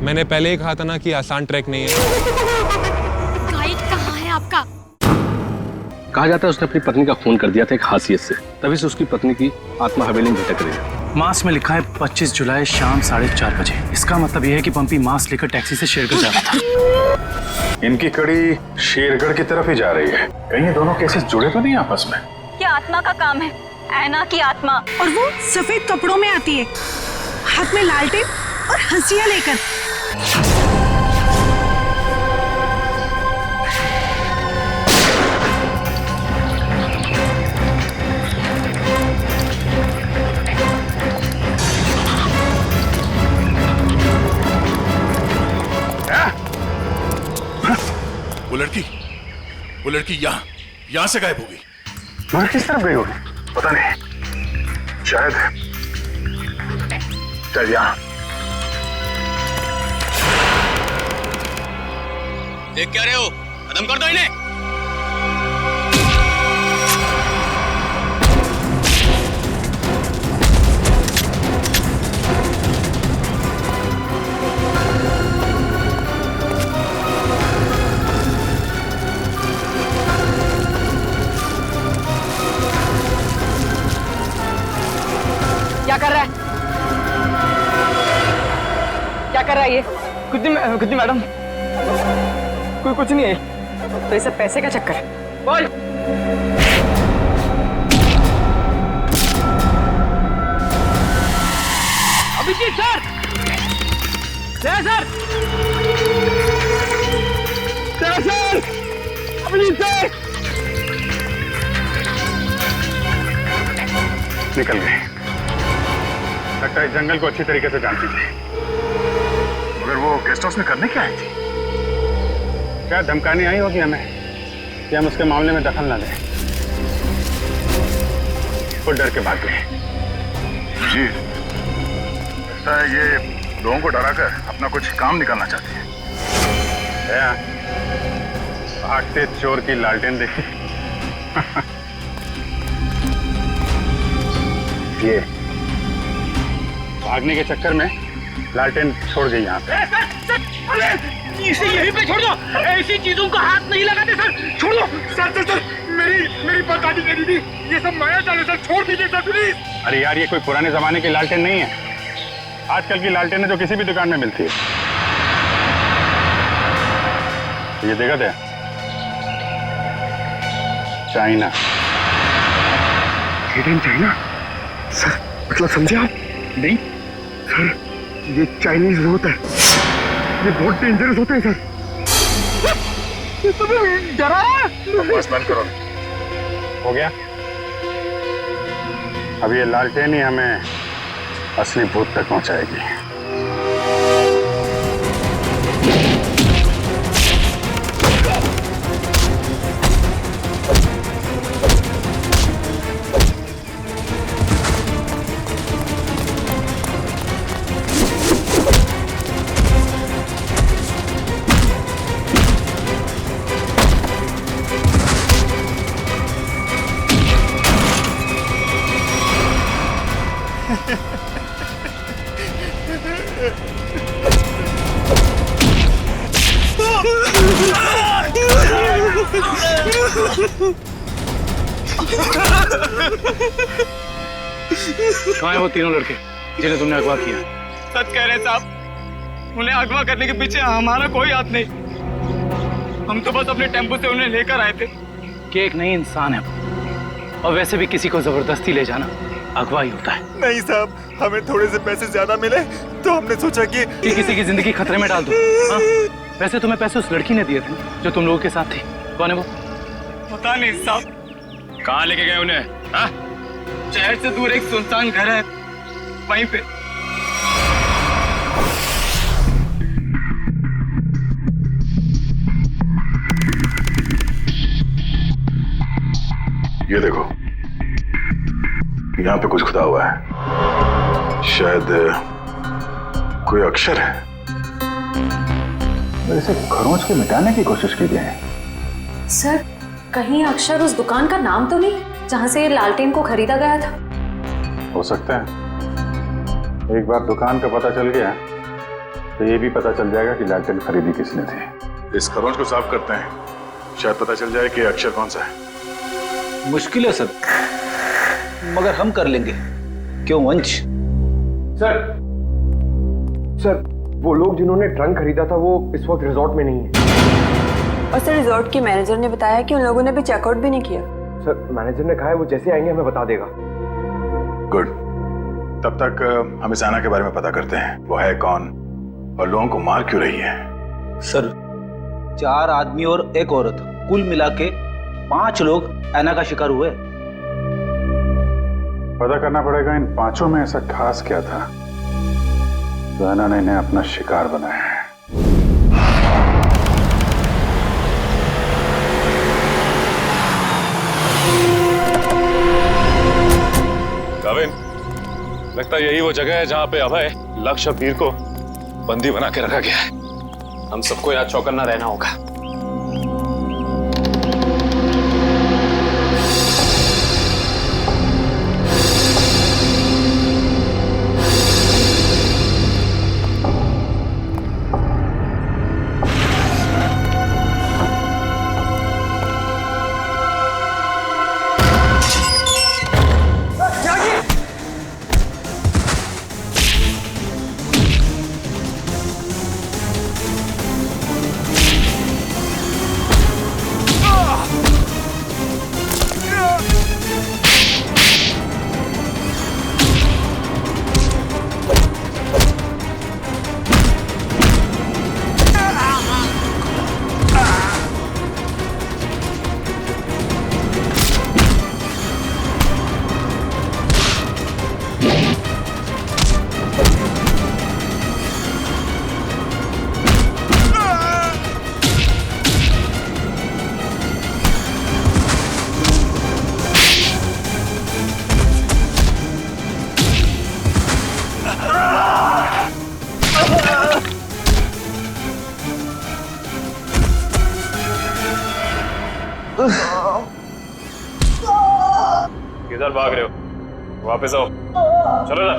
मैंने पहले ही कहा था ना कि आसान ट्रैक नहीं है। गाइड कहाँ है आपका? कहा जाता है उसने अपनी पत्नी का खून कर दिया था एक हासियत से, तभी से उसकी पत्नी की आत्मा हवेली में भटक रही है। मास में लिखा है 25 जुलाई शाम 4:30 बजे। इसका मतलब यह है कि पंपी मास लेकर टैक्सी से शेरगढ़ जा रहा था। इनकी कड़ी शेरगढ़ की तरफ ही जा रही है। कहीं ये दोनों केसेस जुड़े तो नहीं आपस में? ये आत्मा का काम है, ऐना की आत्मा। और वो सफेद कपड़ों में आती है, हाथ में लालटेन और हंसिया लेकर। वो लड़की यहाँ से गायब हो गई। मगर किस तरफ गई होगी पता नहीं। शायद यहाँ। देख क्या रहे हो? खत्म कर दो इन्हें। क्या कर रहा है? क्या कर रहा है ये? कुछ नहीं मैडम, कोई कुछ नहीं है। तो ये सब पैसे का चक्कर है। बोल। Abhijit sir, sir, Abhijit sir निकल गए। लगता है जंगल को अच्छी तरीके से जानती थी। मगर वो गेस्ट हाउस में करने क्या आई थी? क्या धमकाने आई होगी हमें कि हम उसके मामले में दखल ना दें। वो डर के भाग गए। जी, लगता है ये लोगों को डराकर अपना कुछ काम निकालना चाहती है। भागते चोर की लालटेन देखी। ये भागने के चक्कर में लालटेन छोड़ गई यहाँ पे। इसे यहीं पे छोड़ दो, ऐसी चीजों को हाथ नहीं लगाते सर। छोड़ दो सर, मेरी बात दादी कह रही थी, ये सब माया जाल है सर, छोड़ दीजिए सर प्लीज। अरे यार, ये कोई पुराने जमाने की लालटेन नहीं है। आजकल की लालटेन है जो किसी भी दुकान में मिलती है। ये देखा था, चाइना। चाइना सर, मतलब समझे आप? नहीं सर, ये चाइनीज होता है, ये बहुत डेंजरस होते हैं सर। ये तो डरा है। बस बंद करो। हो गया? अब ये लालटेन ही हमें असली भूत तक पहुंचाएगी। कहाँ है वो तीनों लड़के जिन्हें तुमने अगवा किया? सच कह रहे साहब, उन्हें अगवा करने के पीछे हमारा कोई हाथ नहीं। हम तो बस अपने टेम्पो से उन्हें लेकर आए थे। कि एक नई इंसान है और वैसे भी किसी को जबरदस्ती ले जाना अगवा ही होता है। नहीं साहब, हमें थोड़े से पैसे ज्यादा मिले तो हमने सोचा कि किसी की जिंदगी खतरे में डाल दो। हाँ? वैसे तुम्हें पैसे उस लड़की ने दिए थे जो तुम लोगों के साथ थी। कौन है वो? पता नहीं साहब। कहाँ लेके गए उन्हें? हाँ? शहर से दूर एक सुनसान घर है, वहीं पे। ये देखो, यहाँ पे कुछ खुदा हुआ है। शायद कोई अक्षर है। इसे खरोंच के मिटाने की कोशिश की गई है। सर, कहीं अक्षर उस दुकान का नाम तो नहीं जहाँ से लालटेन को खरीदा गया था? हो सकता है। एक बार दुकान का पता चल गया तो ये भी पता चल जाएगा कि लालटेन खरीदी किसने थी। इस खरोंच को साफ करते हैं, शायद पता चल जाए कि अक्षर कौन सा है। मुश्किल है सर, मगर हम कर लेंगे। क्यों वंश? सर वो लोग जिन्होंने ट्रंक खरीदा था वो इस वक्त रिजॉर्ट में नहीं है। और सर रिजॉर्ट के मैनेजर ने बताया कि उन लोगों ने अभी चेकआउट भी नहीं किया। सर मैनेजर ने कहा है वो जैसे आएंगे हमें बता देगा। गुड, तब तक हम इस आना के बारे में पता करते हैं, वो है कौन और लोगों को मार क्यों रही है। सर 4 आदमी और 1 औरत, कुल मिला के 5 लोग ऐना का शिकार हुए। पता करना पड़ेगा इन 5 में ऐसा खास क्या था तो ऐना ने इन्हें अपना शिकार बनाया है। काविन, लगता है यही वो जगह है जहां पे अभय लक्ष्य और वीर को बंदी बना के रखा गया है। हम सबको यहाँ चौकन्ना रहना होगा। किधर भाग रहे हो? वापस आओ, चलो ना।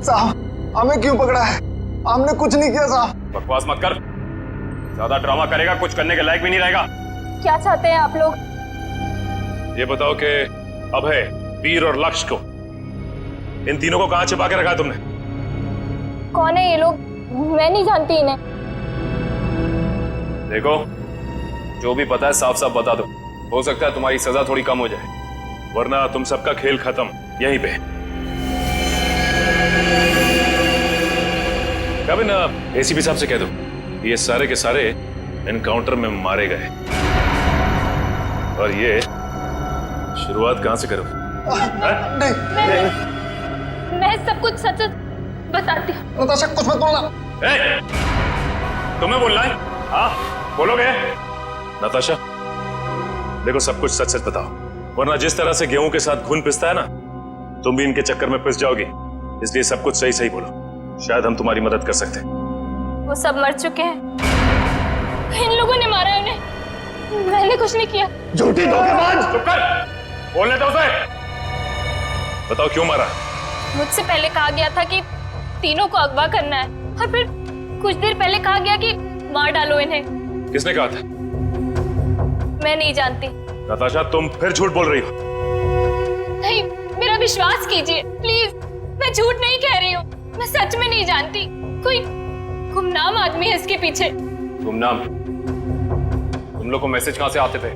साहब हमें क्यों पकड़ा है? हमने कुछ नहीं किया साहब। बकवास मत कर, ज्यादा ड्रामा करेगा कुछ करने के लायक भी नहीं रहेगा। क्या चाहते हैं आप लोग? ये बताओ कि अभय, वीर और लक्ष्य को, इन तीनों को कहां छिपा के रखा तुमने? कौन है ये लोग? मैं नहीं जानती इन्हें। देखो, जो भी पता है साफ साफ बता दो, हो सकता है तुम्हारी सजा थोड़ी कम हो जाए, वरना तुम सबका खेल खत्म यहीं पे। कभी ना एसीपी साहब से कह दो ये सारे के सारे एनकाउंटर में मारे गए, और ये शुरुआत कहां से करो? मैं सब कुछ सच बताती हूँ। नताशा कुछ मत बोलना। तुम्हें बोलना है? हाँ बोलोगे? नताशा देखो, सब कुछ सच सच बताओ, वरना जिस तरह से गेहूं के साथ खून पिसता है ना, तुम भी इनके चक्कर में पिस जाओगी। इसलिए सब कुछ सही सही बोलो, शायद हम तुम्हारी मदद कर सकते हैं। वो सब मर चुके हैं, इन लोगों ने मारा है उन्हें, मैंने कुछ नहीं किया। झूठी धोखेबाज! चुप कर, बोलने दो उसे। बताओ क्यों मारा? मुझसे पहले कहा गया था कि तीनों को अगवा करना है, और फिर कुछ देर पहले कहा गया कि मार डालो इन्हें। किसने कहा था? मैं नहीं जानती। नताशा तुम फिर झूठ बोल रही हो। नहीं, मेरा विश्वास कीजिए प्लीज, मैं झूठ नहीं कह रही हूँ, मैं सच में नहीं जानती। कोई गुमनाम आदमी है इसके पीछे। गुमनाम? तुम लोग को मैसेज कहां से आते थे?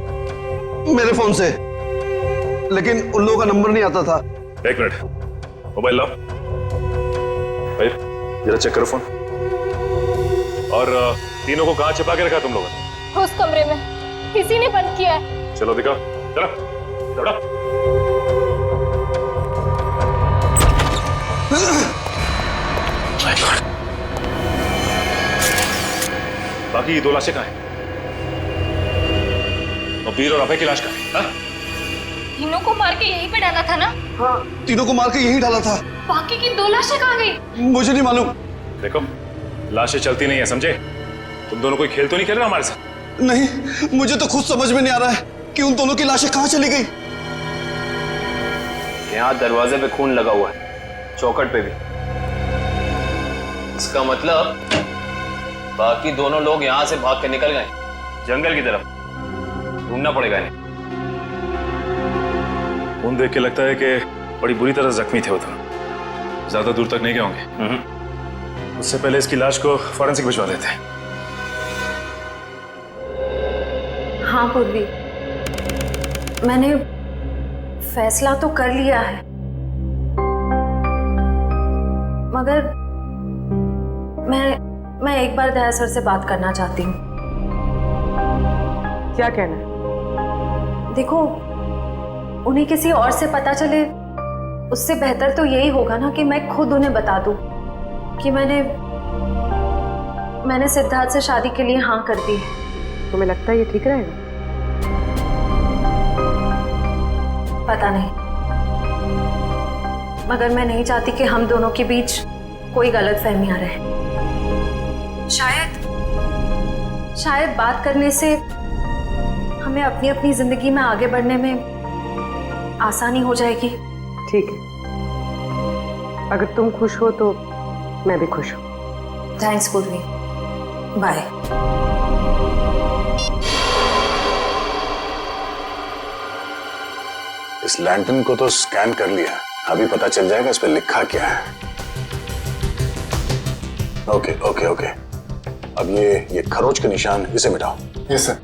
मेरे फोन से, लेकिन उन लोगों का नंबर नहीं आता था। 1 मिनट, मोबाइल लाओ भाई, जरा चेक करो फोन। और तीनों को कहां छिपा के रखा तुम लोगों ने? उस कमरे में, किसी ने बंद किया है। चलो दिखाओ, चलो चलो। बाकी 2 लाशें कहां हैं? और वीर और अभय की लाश कहां है? हाँ? तीनों को मार के यहीं पे डाला था ना? हाँ, तीनों को मार के यहीं डाला था। बाकी की 2 लाशें कहां गई? मुझे नहीं मालूम। देखो, लाशें चलती नहीं है, समझे? तुम दोनों कोई खेल तो नहीं खेल रहे हमारे साथ? नहीं, मुझे तो खुद समझ में नहीं आ रहा है कि उन दोनों की लाशें कहां चली गई। यहाँ दरवाजे पे खून लगा हुआ है, चौखट पे भी। इसका मतलब बाकी दोनों लोग यहाँ से भाग के निकल गए जंगल की तरफ। ढूंढना पड़ेगा इन्हें। खून देख के लगता है कि बड़ी बुरी तरह जख्मी थे वो दोनों। ज्यादा दूर तक नहीं गए होंगे। उससे पहले इसकी लाश को फॉरेंसिक भिजवा देते हैं। हाँ पूर्वी, मैंने फैसला तो कर लिया है, मगर मैं एक बार दया सर से बात करना चाहती हूँ। क्या कहना है? देखो, उन्हें किसी और से पता चले उससे बेहतर तो यही होगा ना कि मैं खुद उन्हें बता दूं कि मैंने सिद्धार्थ से शादी के लिए हाँ कर दी है। तुम्हें लगता है ये ठीक रहेगा? पता नहीं, मगर मैं नहीं चाहती कि हम दोनों के बीच कोई गलतफहमियां रहे। शायद बात करने से हमें अपनी अपनी जिंदगी में आगे बढ़ने में आसानी हो जाएगी। ठीक है, अगर तुम खुश हो तो मैं भी खुश हूँ। थैंक्स पूर्वी, बाय। इस लैंटर्न को तो स्कैन कर लिया, अभी पता चल जाएगा इस पे लिखा क्या है। ओके ओके ओके, अब ये खरोच के निशान इसे मिटाओ। Yes sir.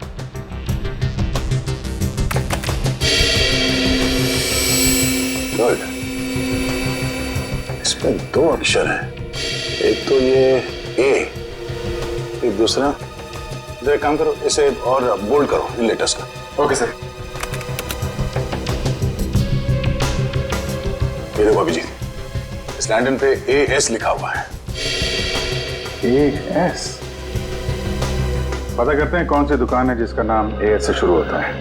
गुड, इसमें दो अक्षर हैं, एक तो ये ए, एक दूसरा। तो एक काम करो, इसे और बोल्ड करो इन लेटर्स का। Okay sir. ये देखो अभिजीत, इस लैंटर्न पे AS लिखा हुआ है। AS? पता करते हैं कौन सी दुकान है जिसका नाम AS से शुरू होता है।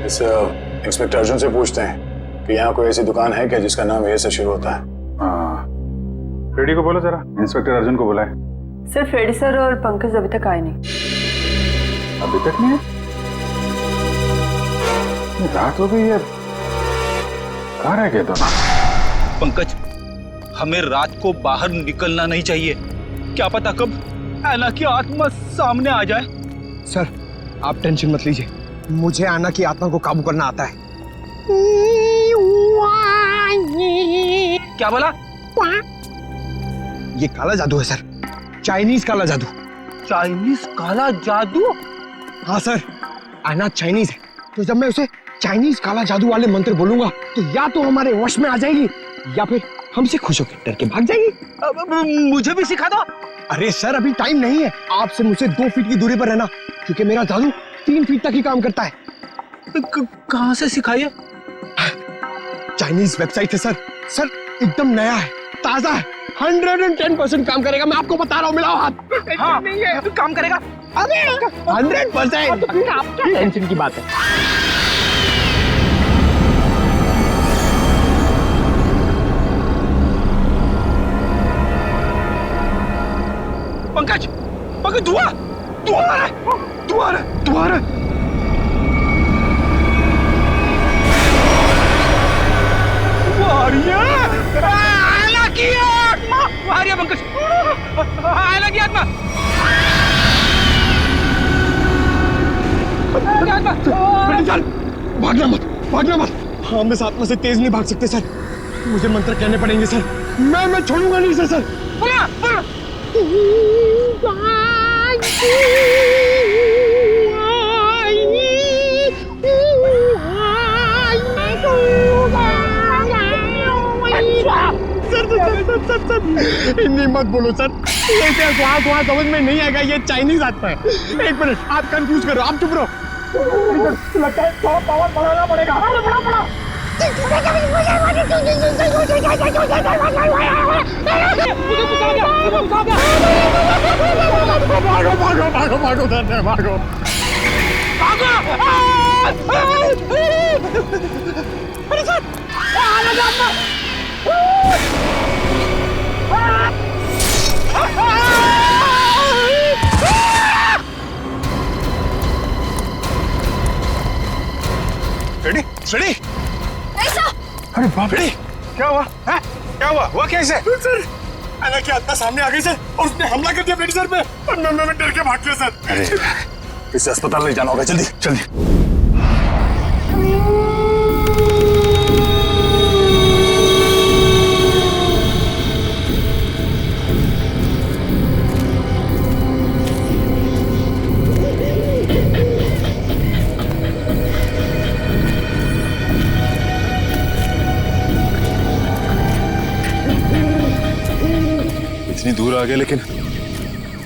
इस इंस्पेक्टर अर्जुन से पूछते हैं कि यहाँ कोई ऐसी दुकान है क्या जिसका नाम A से शुरू होता है। हाँ, फ्रेडी को बोलो जरा, इंस्पेक्टर अर्जुन को बुलाए। सर, फ्रेडी सर और पंकज अभी तक आए नहीं। अभी तक नहीं? रात हो गई है, कहाँ रह गए दोनों? पंकज, हमें रात को बाहर निकलना नहीं चाहिए। क्या पता कब ऐना की आत्मा सामने आ जाए। सर, आप टेंशन मत लीजिए, मुझे आना की आत्मा को काबू करना आता है। क्या बोला? ये काला जादू है सर, चाइनीज काला जादू। चाइनीज काला जादू? हाँ सर, आना चाइनीज है, तो जब मैं उसे चाइनीज काला जादू वाले मंत्र बोलूंगा तो या तो हमारे वश में आ जाएगी या फिर हमसे खुश होकर डर के भाग जाएगी। मुझे भी सिखा दो। अरे सर, अभी टाइम नहीं है, आपसे मुझसे 2 फीट की दूरी पर रहना, क्योंकि मेरा जादू 3 फीट तक ही काम करता है। कहाँ से सिखाइए? चाइनीज वेबसाइट है सर। सर, एकदम नया है, ताजा है, 110% काम करेगा, मैं आपको बता रहा हूँ। मिलाओ हाथ। हाँ, नहीं है, काम करेगा। अरे 100%। टेंशन की बात है। पंकज, पंकज, धुआं आ रहा है, धुआं आ रहा है। आयला की आत्मा आ रही है पंकज, आयला की आत्मा। भागना मत। हम इस आत्मा से तेज नहीं भाग सकते सर, मुझे मंत्र कहने पड़ेंगे सर। मैं छोड़ूंगा नहीं सर। बोला। हिंदी मत बोलो सर, ये वहाँ समझ में नहीं आएगा, ये चाइनीज आत्मा है। 1 मिनट, आप कंफ्यूज करो, आप चुप रहो। लगता है थोड़ा पावर बढ़ाना पड़ेगा। भागो। अरे सर, फ्रेडी। ऐसा? अरे बाप रे, क्या हुआ? हुआ कैसे? सर, ऐना की आत्मा सामने आ गई सर और उसने हमला कर दिया फ्रेडी सर पे और मैं डर के भाग गया सर। अरे इसे अस्पताल ले जाना होगा, जल्दी जल्दी। इतनी दूर आ गए लेकिन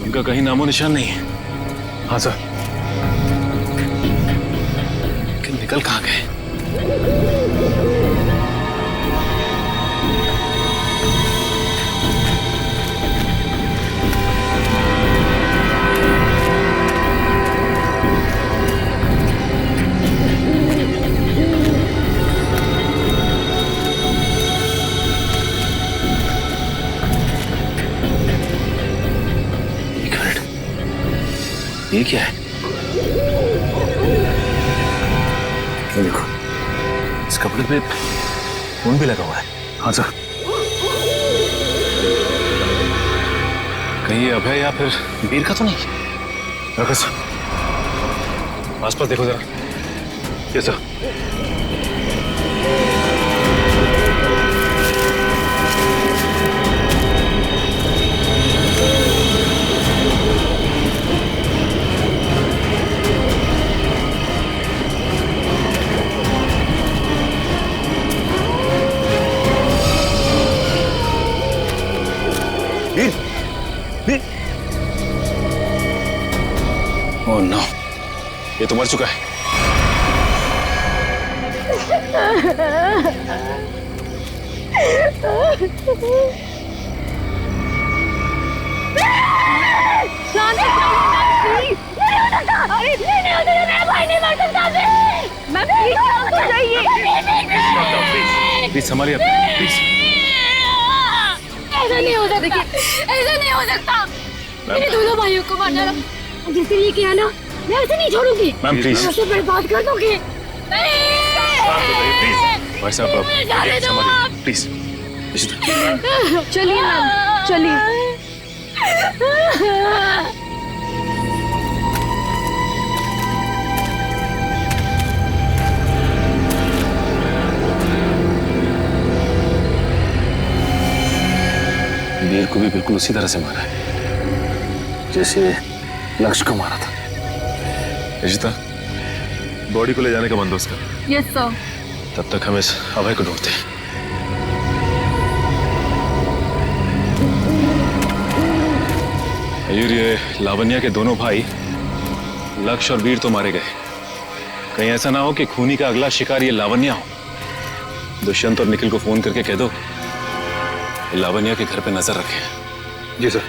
उनका कहीं नामो निशान नहीं है। हाँ सर। लेकिन निकल कहाँ गए? ये क्या है? ये देखो, इस कपड़े पे खून भी लगा हुआ है। हाँ सर। कहीं ये अभय या फिर वीर का तो नहीं? रखो सर, आसपास देखो जरा। ये सर। ओह नो, ये तो मर चुका है। प्लीज संभालिए, प्लीज। ऐसा नहीं हो सकता, ऐसा नहीं हो सकता। मेरे दोनों भाइयों को मारना जिसने ये किया ना, मैं उसे नहीं छोड़ूंगी। मैम प्लीज, मैं उसे बर्बाद कर दूंगी। भाई साहब संभालिए प्लीज। चलिए मैम, चलिए। वीर को भी बिल्कुल उसी तरह से मारा है जैसे लक्ष्य को मारा था। रिशिता, बॉडी को ले जाने का बंदोबस्त कर। Yes sir. तब तक हम इस अभय को ढूंढते हैं। मयूर, ये लावण्या के दोनों भाई लक्ष्य और वीर तो मारे गए। कहीं ऐसा ना हो कि खूनी का अगला शिकार ये लावण्या हो। दुष्यंत और निखिल को फोन करके कह दो लावण्या के घर पे नजर रखें। जी सर।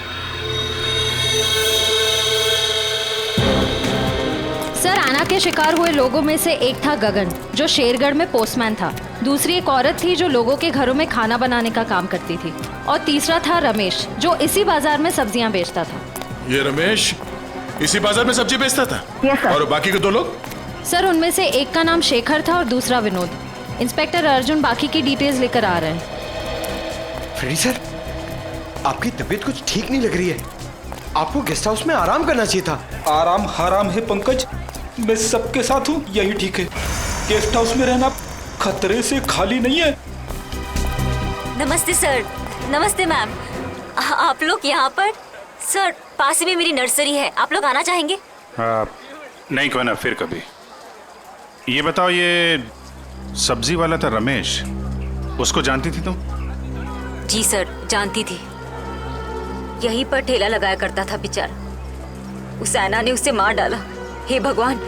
सर, आना के शिकार हुए लोगों में से एक था गगन, जो शेरगढ़ में पोस्टमैन था। दूसरी एक औरत थी जो लोगों के घरों में खाना बनाने का काम करती थी। और तीसरा था रमेश, जो इसी बाजार में सब्जियां बेचता था। ये रमेश इसी बाजार में सब्जी बेचता था? Yes sir. और बाकी के दो लोग? सर, उनमें से एक का नाम शेखर था और दूसरा विनोद। इंस्पेक्टर अर्जुन बाकी की डिटेल्स लेकर आ रहे हैं। फ्रेडी सर, आपकी तबीयत कुछ ठीक नहीं लग रही है। आपको गेस्ट हाउस में आराम करना चाहिए था। आराम हराम है पंकज, मैं सबके साथ हूँ, यही ठीक है। गेस्ट हाउस में रहना खतरे से खाली नहीं है। नमस्ते सर। नमस्ते मैम। आप लोग यहाँ पर? सर, पास में मेरी नर्सरी है, आप लोग आना चाहेंगे? नहीं, क्यों ना, फिर कभी। ये बताओ, ये सब्जी वाला था रमेश, उसको जानती थी तुम? जी सर, जानती थी। यहीं पर ठेला लगाया करता था बेचारा। उस ऐना ने उसे मार डाला। हे भगवान,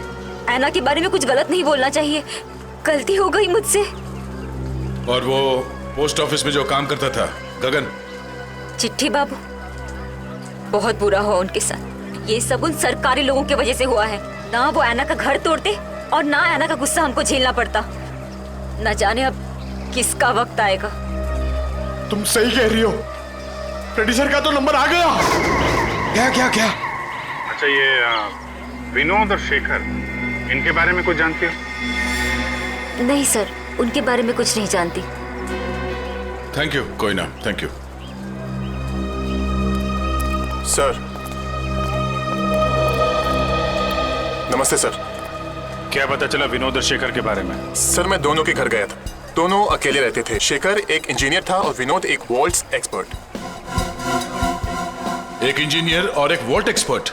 ऐना के बारे में कुछ गलत नहीं बोलना चाहिए, गलती हो गई मुझसे। और वो पोस्ट ऑफिस में जो काम करता था गगन? चिट्ठी बाबू, बहुत बुरा हुआ उनके साथ। ये सब उन सरकारी लोगों की वजह से हुआ है। ना वो ऐना का घर तोड़ते और ना ऐना का गुस्सा हमको झेलना पड़ता। न जाने अब किसका वक्त आएगा। तुम सही कह रही हो, फ्रेडी सर का तो नंबर आ गया। क्या क्या क्या? अच्छा, ये विनोद और शेखर, इनके बारे में कुछ जानती हो? नहीं सर, उनके बारे में कुछ नहीं जानती। Thank you. कोई ना, थैंक यू। सर नमस्ते सर। क्या पता चला विनोद और शेखर के बारे में? सर मैं दोनों के घर गया था, दोनों अकेले रहते थे। शेखर एक इंजीनियर था और विनोद एक वॉल्ट्स एक्सपर्ट। एक इंजीनियर और एक वॉल्ट एक्सपर्ट,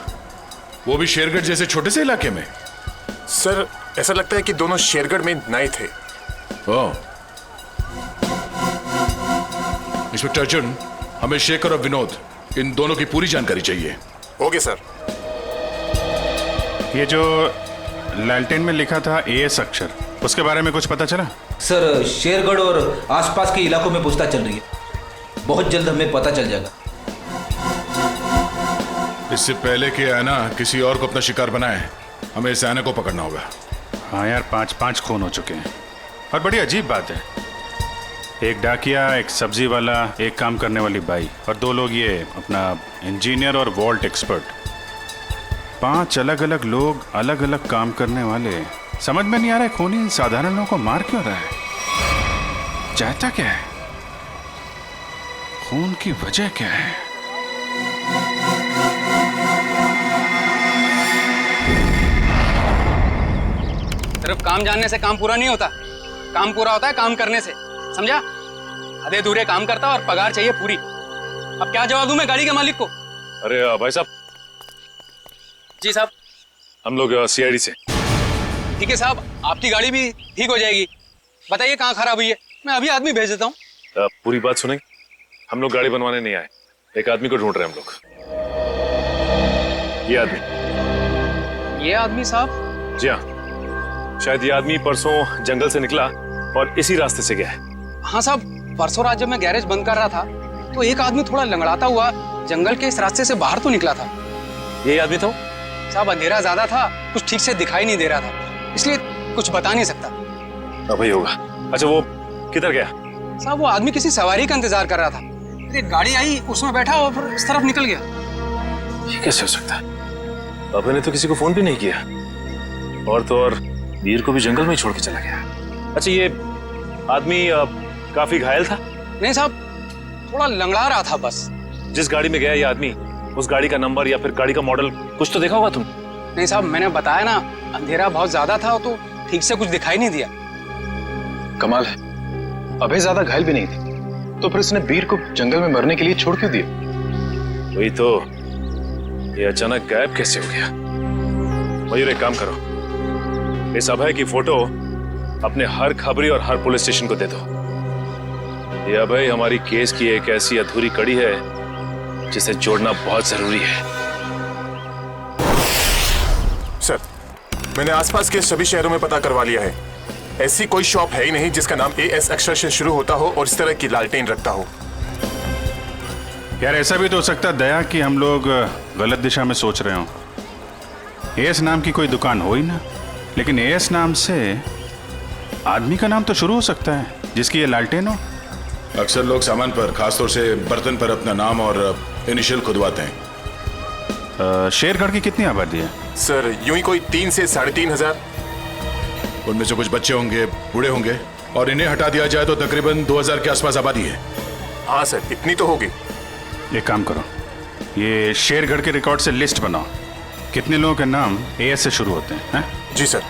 वो भी शेरगढ़ जैसे छोटे से इलाके में? सर ऐसा लगता है कि दोनों शेरगढ़ में नए थे। ओह। इंस्पेक्टर अर्जुन, हमें शेखर और विनोद इन दोनों की पूरी जानकारी चाहिए। Okay sir. ये जो लालटेन में लिखा था एएस अक्षर, उसके बारे में कुछ पता चला? सर शेरगढ़ और आसपास के इलाकों में पूछताछ चल रही है, बहुत जल्द हमें पता चल जाएगा। इससे पहले कि ऐना किसी और को अपना शिकार बनाए, हमें इस ऐना को पकड़ना होगा। हाँ यार, 5 खून हो चुके हैं। और बड़ी अजीब बात है, एक डाकिया, एक सब्जी वाला, एक काम करने वाली बाई और 2 लोग ये अपना इंजीनियर और वॉल्ट एक्सपर्ट। 5 अलग अलग लोग, अलग अलग काम करने वाले। समझ में नहीं आ रहा है खूनी साधारण लोगों को मार क्यों रहा है? चाहता क्या है? खून की वजह क्या है? सिर्फ काम जानने से काम पूरा नहीं होता, काम पूरा होता है काम करने से, समझा? आधे अधूरे काम करता और पगार चाहिए पूरी। अब क्या जवाब दूं मैं गाड़ी के मालिक को? अरे भाई साहब। जी साहब। हम लोग सीआईडी से। ठीक है साहब, आपकी गाड़ी भी ठीक हो जाएगी। बताइए कहाँ खराब हुई है, मैं अभी आदमी भेज देता हूँ। पूरी बात सुनेंगे? हम लोग गाड़ी बनवाने नहीं आए, एक आदमी को ढूंढ रहे हैं हम लोग। ये आदमी साहब? जी हाँ, शायद ये आदमी परसों जंगल से निकला और इसी रास्ते से गया है। हाँ साहब, परसों रात जब मैं गैरेज बंद कर रहा था तो एक आदमी थोड़ा लंगड़ाता हुआ जंगल के इस रास्ते से बाहर तो निकला था। यही आदमी था? साहब अंधेरा ज्यादा था, कुछ ठीक से दिखाई नहीं दे रहा था, इसलिए कुछ बता नहीं सकता। अब ही होगा। अच्छा वो किधर गया? साहब वो आदमी किसी सवारी का इंतजार कर रहा था, एक गाड़ी आई उसमें बैठा और फिर इस तरफ निकल गया। ये कैसे हो सकता है? आपने तो किसी को फोन भी नहीं किया, और तो और वीर को भी जंगल में ही छोड़ के चला गया। अच्छा ये आदमी काफी घायल था? नहीं साहब, थोड़ा लंगड़ा रहा था बस। जिस गाड़ी में गया ये आदमी, उस गाड़ी का नंबर या फिर गाड़ी का मॉडल कुछ तो देखा होगा तुम? नहीं साहब, मैंने बताया ना, अंधेरा बहुत ज्यादा था तो ठीक से कुछ दिखाई नहीं दिया। कमाल है, अभय ज्यादा घायल भी नहीं थी, तो फिर उसने वीर को जंगल में मरने के लिए छोड़ क्यों दिया? वही तो, ये अचानक गायब कैसे हो गया? मयूर एक काम करो, इस अभय की फोटो अपने हर खबरी और हर पुलिस स्टेशन को दे दो। ये अभय हमारी केस की एक ऐसी अधूरी कड़ी है जिसे जोड़ना बहुत जरूरी है। सर मैंने आसपास के सभी शहरों में पता करवा लिया है, ऐसी कोई शॉप है ही नहीं जिसका नाम एएस अक्षर से शुरू होता हो और इस तरह की लालटेन रखता हो। यार ऐसा भी तो हो सकता है दया कि हम लोग गलत दिशा में सोच रहे हो। एएस नाम की कोई दुकान हो ही ना, लेकिन एएस नाम से आदमी का नाम तो शुरू हो सकता है जिसकी ये लालटेन हो। अक्सर लोग सामान पर, खासतौर से बर्तन पर अपना नाम और इनिशियल खुदवाते हैं। शेरगढ़ की कितनी आबादी है? सर यूं ही कोई 3 से 3,500। उनमें से कुछ बच्चे होंगे, बूढ़े होंगे, और इन्हें हटा दिया जाए तो तकरीबन 2,000 के आसपास आबादी है। हाँ सर, इतनी तो होगी। एक काम करो, ये शेरगढ़ के रिकॉर्ड से लिस्ट बनाओ, कितने लोगों के नाम एएस से शुरू होते हैं? जी सर।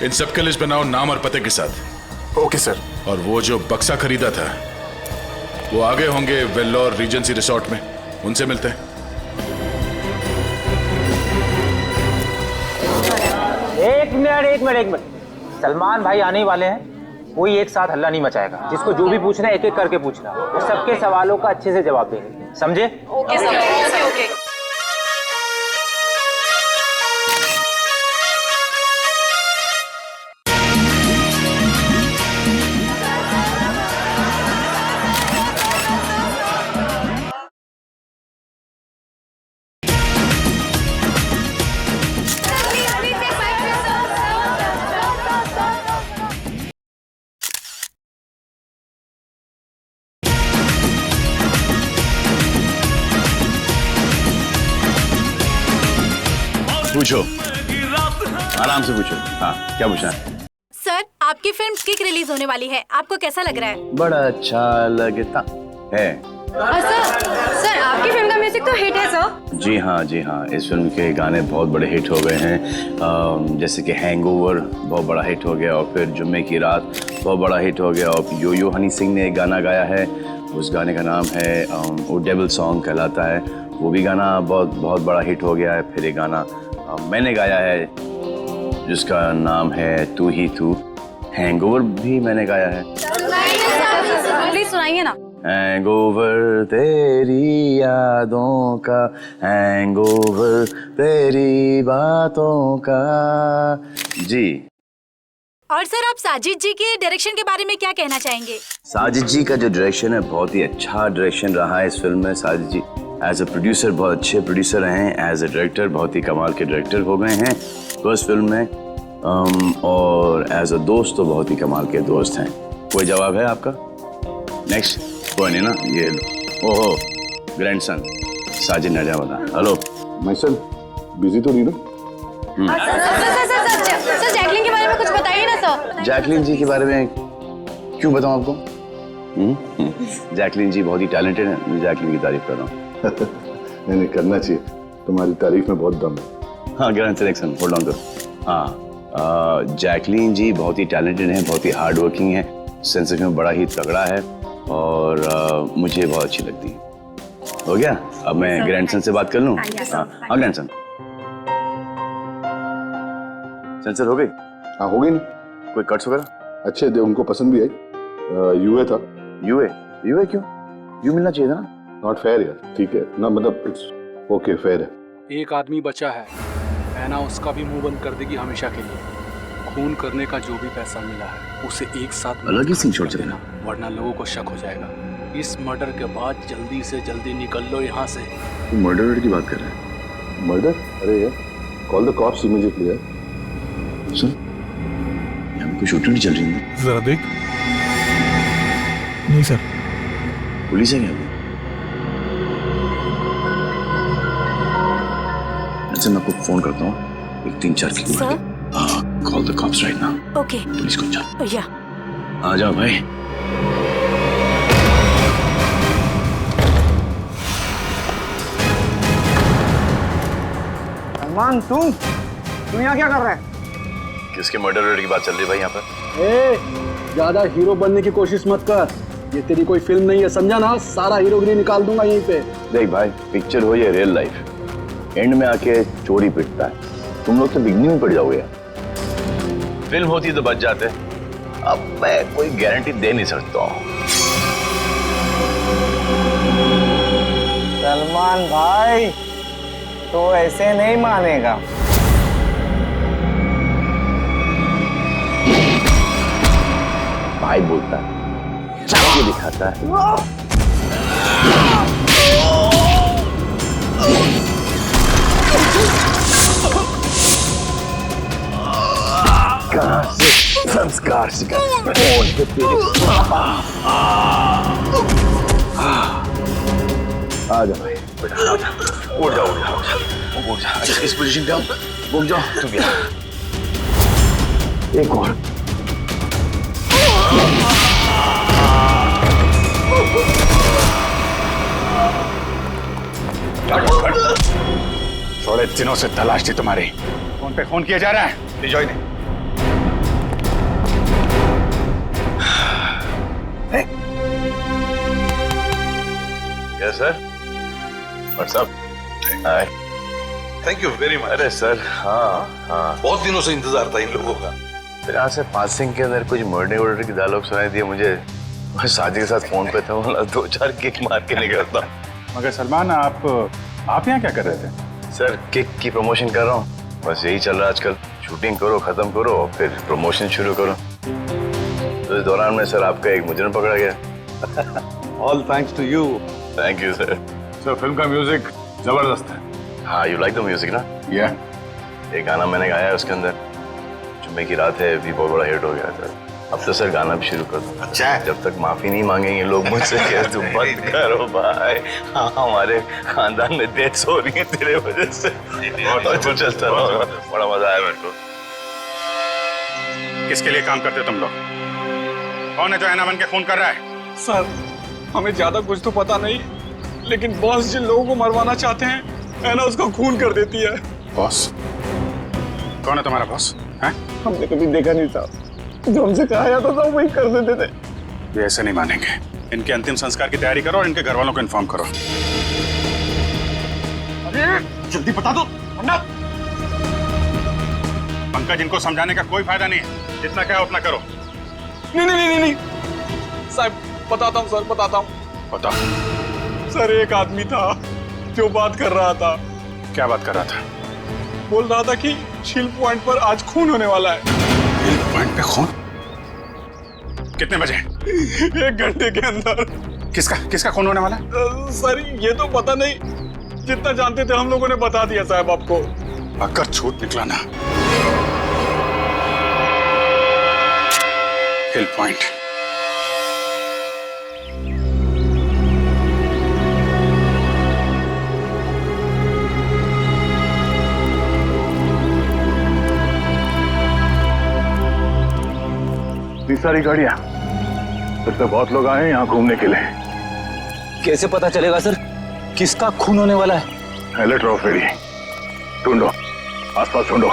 इन सबके लिस्ट बनाओ नाम और पते के साथ। Okay sir. और वो जो बक्सा खरीदा था वो आगे होंगे वेल्लोर रीजेंसी रिसोर्ट में, उनसे मिलते हैं। एक मिनट, सलमान भाई आने वाले हैं, कोई एक साथ हल्ला नहीं मचाएगा। जिसको जो भी पूछना है एक एक करके पूछना, वो सबके सवालों का अच्छे से जवाब देंगे, समझे? Okay sir, okay. पूछो, आराम से पूछो। हाँ, क्या पूछना है? सर, आपकी फिल्म किक रिलीज होने वाली है, आपको कैसा लग रहा है? बड़ा अच्छा लगता है। सर आपकी फिल्म का म्यूजिक तो हिट है सर। जी हाँ, इस फिल्म के गाने बहुत बड़े हिट हो गए हैं। जैसे कि हैंगओवर बहुत बड़ा हिट हो गया, और फिर जुम्मे की रात बहुत बड़ा हिट हो गया, और यो यो हनी सिंह ने एक गाना गाया है, उस गाने का नाम है वो डेविल सॉन्ग कहलाता है, वो भी गाना बहुत बड़ा हिट हो गया है। फिर एक गाना मैंने गाया है जिसका नाम है तू ही तू, हैंगओवर भी मैंने गाया है। प्लीज सुनाइए ना। हैंगओवर तेरी यादों का, हैंगओवर तेरी बातों का। जी। और सर आप साजिद जी के डायरेक्शन के बारे में क्या कहना चाहेंगे? साजिद जी का जो डायरेक्शन है बहुत ही अच्छा डायरेक्शन रहा है इस फिल्म में। साजिद जी एज अ प्रोड्यूसर बहुत अच्छे प्रोड्यूसर रहे हैं, एज अ डायरेक्टर बहुत ही कमाल के डायरेक्टर हो गए हैं फर्स्ट फिल्म में, और एज अ दोस्त तो बहुत ही कमाल के दोस्त हैं। कोई जवाब है आपका? नेक्स्ट कोई नहीं ना, ये लो। ओहो ग्रैंडसन साजिद नजावदा। हेलो माय सन, बिजी तो नहीं ना? सर जैकलिन के बारे में कुछ बताइए ना सर। जैकलिन जी के बारे में क्यों बताऊं आपको? जैकलिन जी बहुत ही टैलेंटेड है, मैं जैकलिन की तारीफ कर रहा हूँ। नहीं करना चाहिए, तुम्हारी तारीफ में बहुत दम है। हाँ ग्रैंड सिलेक्शन होल्ड ऑन करो। हाँ जैकलिन जी बहुत ही टैलेंटेड हैं, बहुत ही हार्ड वर्किंग है, सेंस ऑफ ह्यूमर बड़ा ही तगड़ा है, और मुझे बहुत अच्छी लगती है। हो गया, अब मैं ग्रैंडसन से बात कर लूँ? हाँ ग्रैंडसन सेंसर हो गई? हाँ हो गई ना। कोई कट्स वगैरह? अच्छे थे, उनको पसंद भी आई। यूए था। यूए क्यों? यू मिलना चाहिए था ना। नॉट फेयर यार। ठीक है ना, मतलब इट्स ओके, फेयर है। एक आदमी बचा है, ऐना उसका भी मुंह बंद कर देगी हमेशा के लिए। खून करने का जो भी पैसा मिला है उसे एक साथ अलग ही सीन छोड़ देना, वरना लोगों को शक हो जाएगा। इस मर्डर के बाद जल्दी से जल्दी निकल लो यहाँ से। तू मर्डर की बात कर रहा है? मर्डर? अरे यार, कॉल द कॉप्स इमीडिएटली यार। सुन, यहाँ पे कोई शूटिंग नहीं चल रही है? जरा देख। नहीं सर। पुलिस है क्या? अच्छा मैं आपको फोन करता हूँ, एक 3-4 की call the cops right now. Okay. Police को जाओ। या आ जाओ भाई। सलमान तुम यहाँ क्या कर रहे हैं? किसके मर्डर की बात चल रही है भाई यहाँ पर? ज्यादा हीरो बनने की कोशिश मत कर, ये तेरी कोई फिल्म नहीं है, समझा ना? सारा हीरोगिरी निकाल दूंगा यहीं पे। देख भाई, पिक्चर हो या रियल लाइफ, एंड में आके चोरी पिटता है। तुम लोग तो बिगनिंग में पड़ जाओगे यार। फिल्म होती तो बच जाते, अब मैं कोई गारंटी दे नहीं सकता हूँ। सलमान भाई तो ऐसे नहीं मानेगा। भाई बोलता है, चाल के दिखाता है। कहाँ से संस्कार सिखा? आ जा भाई, बेटा आ जा। उठ जा। इस पोजीशन पे आओ, घूम जाओ। तू भी आ। एक और। थोड़े दिनों से तलाश थी तुम्हारी। फोन पे फोन किया जा रहा है। विजय ने yes sir. What's up? Hi. Thank you very much. अरे सर, हाँ बहुत दिनों से इंतजार था इन लोगों का। फिर यहाँ से पासिंग के अंदर कुछ मर्डर की डायलॉग सुनाई दिए मुझे। मैं साजिद के साथ फोन पे था, 2-4 किक मार के निकलता। मगर सलमान आप यहाँ क्या कर रहे थे? सर किक की प्रमोशन कर रहा हूँ, बस यही चल रहा है आजकल। शूटिंग करो, खत्म करो, और फिर प्रमोशन शुरू करो। तो इस दौरान में सर आपका एक मुजरिम पकड़ा गया। All thanks to you. Thank you sir. Sir film का म्यूजिक जबरदस्त है। हाँ, यू लाइक द म्यूजिक ना? या एक गाना मैंने गाया है उसके अंदर, जुम्मे की रात है, भी बहुत बड़ा हिट हो गया था। अब तो सर गाना भी शुरू कर दो। अच्छा है। जब तक माफी नहीं मांगेंगे लोग मुझसे, कह तू मत करो भाई। हाँ, हमारे खानदान में डेथ्स हो रही है तेरे वजह से। और तो चलता रहो, बड़ा मजा आया मेरे को। किसके लिए काम करते हो तुम लोग? कौन है जो ऐना बन के खून कर रहा है? सर हमें ज्यादा कुछ तो पता नहीं, लेकिन बॉस जिन लोगों को मरवाना चाहते हैं है ना, उसका खून कर देती है। बॉस? कौन है तुम्हारा बॉस? हैं? हमने कभी देखा नहीं था, जो हमसे कहा जाता था वही कर देते थे। ये ऐसे नहीं मानेंगे। इनके अंतिम संस्कार की तैयारी करो और इनके घर वालों को इन्फॉर्म करो। अरे जल्दी बता दो वरना। पंकज, इनको समझाने का कोई फायदा नहीं है, जितना क्या उतना करो। नहीं नहीं नहीं नहीं साहब, बताता हूँ सर, बताता हूँ। बताओ। सर एक आदमी था जो बात कर रहा था। क्या बात कर रहा था? बोल रहा था कि झील पॉइंट पर आज खून होने वाला है। झील पॉइंट पे खून? कितने बजे? 1 घंटे के अंदर। किसका खून होने वाला है? सर ये तो पता नहीं, जितना जानते थे हम लोगों ने बता दिया साहब आपको। अगर झूठ निकला ना, हिल पॉइंट। इतनी सारी गाड़ियां, फिर तो बहुत लोग आए हैं यहाँ घूमने के लिए। कैसे पता चलेगा सर किसका खून होने वाला है? अलर्ट रहो फेरी, ढूंढो, आसपास ढूंढो।